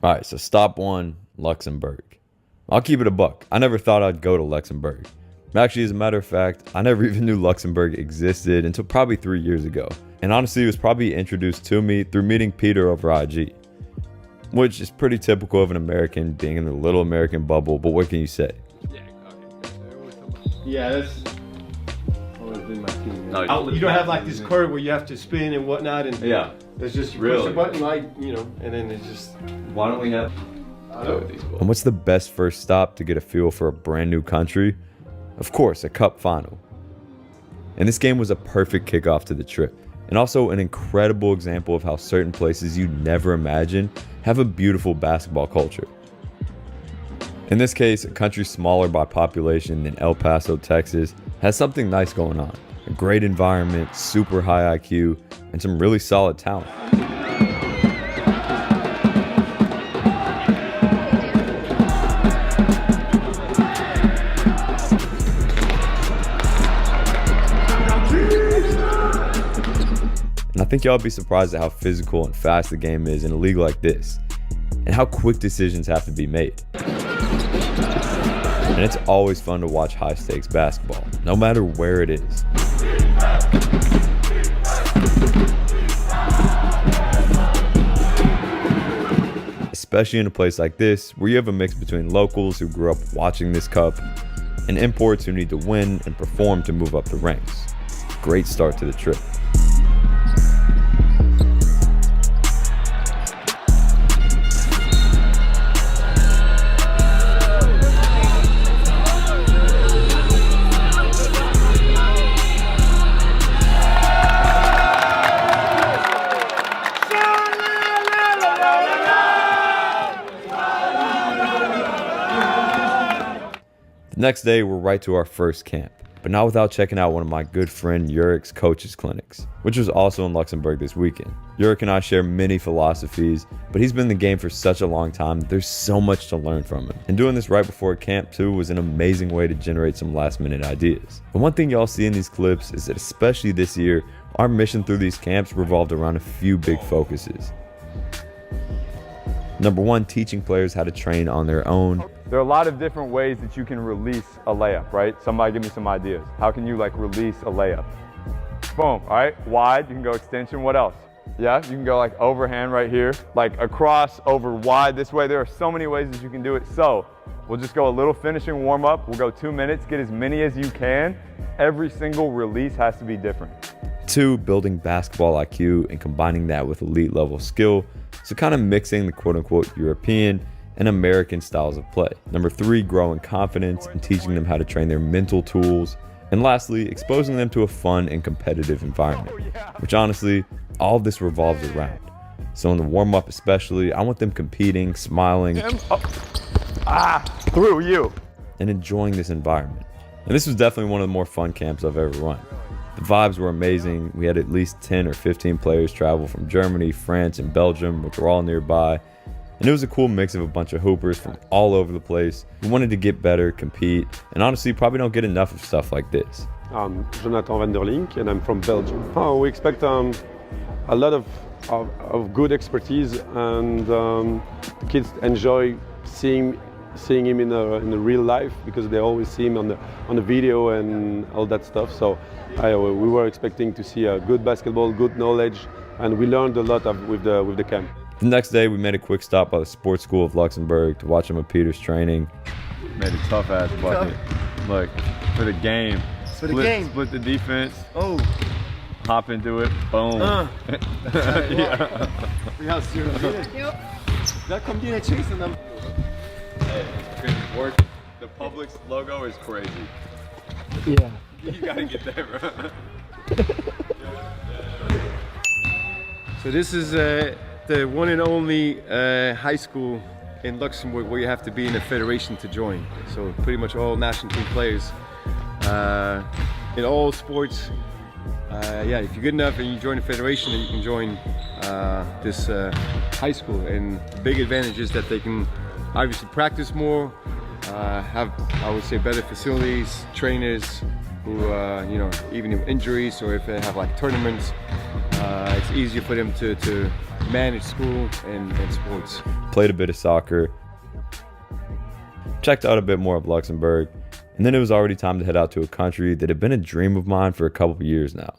All right, so stop one, Luxembourg. I'll keep it a buck. I never thought I'd go to Luxembourg. Actually, as a matter of fact, I never even knew Luxembourg existed until probably 3 years ago. And honestly, it was probably introduced to me through meeting Peter over IG, which is pretty typical of an American being in a little American bubble, but what can you say? Yeah, that's always been my team. No, you don't have like this curve where you have to spin and whatnot, and yeah, there's just you really push a button, like, you know, and then it's just. Why don't we have? And what's the best first stop to get a feel for a brand new country? Of course, a cup final. And this game was a perfect kickoff to the trip, and also an incredible example of how certain places you never imagined have a beautiful basketball culture. In this case, a country smaller by population than El Paso, Texas, has something nice going on. A great environment, super high IQ, and some really solid talent. And I think y'all be surprised at how physical and fast the game is in a league like this, and how quick decisions have to be made. And it's always fun to watch high-stakes basketball, no matter where it is. Especially in a place like this, where you have a mix between locals who grew up watching this cup, and imports who need to win and perform to move up the ranks. Great start to the trip. The next day, we're right to our first camp, but not without checking out one of my good friend Jurik's coaches clinics, which was also in Luxembourg this weekend. Jurik and I share many philosophies, but he's been in the game for such a long time, there's so much to learn from him. And doing this right before camp too was an amazing way to generate some last minute ideas. And one thing y'all see in these clips is that especially this year, our mission through these camps revolved around a few big focuses. Number one, teaching players how to train on their own. There are a lot of different ways that you can release a layup, right? Somebody give me some ideas. How can you like release a layup? Boom, all right, wide, you can go extension, what else? Yeah, you can go like overhand right here, like across, over, wide this way. There are so many ways that you can do it. So we'll just go a little finishing warm up. We'll go 2 minutes, get as many as you can. Every single release has to be different. 2, building basketball IQ and combining that with elite level skill. So kind of mixing the quote unquote European and American styles of play. Number 3, growing confidence and teaching them how to train their mental tools. And lastly, exposing them to a fun and competitive environment, which honestly, all of this revolves around. So in the warm up especially, I want them competing, smiling, Through you. and enjoying this environment. And this was definitely one of the more fun camps I've ever run. The vibes were amazing. We had at least 10 or 15 players travel from Germany, France, and Belgium, which were all nearby. And it was a cool mix of a bunch of hoopers from all over the place who wanted to get better, compete, and honestly probably don't get enough of stuff like this. I'm Jonathan van der Link and I'm from Belgium. We expect a lot of good expertise, and the kids enjoy seeing him in the real life, because they always see him on the video and all that stuff. So we were expecting to see a good basketball, good knowledge, and we learned a lot with the camp. The next day, we made a quick stop by the sports school of Luxembourg to watch some of Peter's training. Made a tough ass bucket. Look, for the game. Split the defense. Oh. Hop into it. Boom. Yeah. That combine chasing them. Hey, work. The Publix logo is crazy. Yeah. You gotta get there, bro. So this is the one and only high school in Luxembourg where you have to be in a federation to join. So pretty much all national team players in all sports. Yeah, if you're good enough and you join a federation, then you can join this high school. And the big advantage is that they can obviously practice more, have, I would say, better facilities, trainers who, you know, even if injuries or if they have like tournaments, it's easier for them to manage school and sports. Played a bit of soccer, checked out a bit more of Luxembourg, and then it was already time to head out to a country that had been a dream of mine for a couple of years now.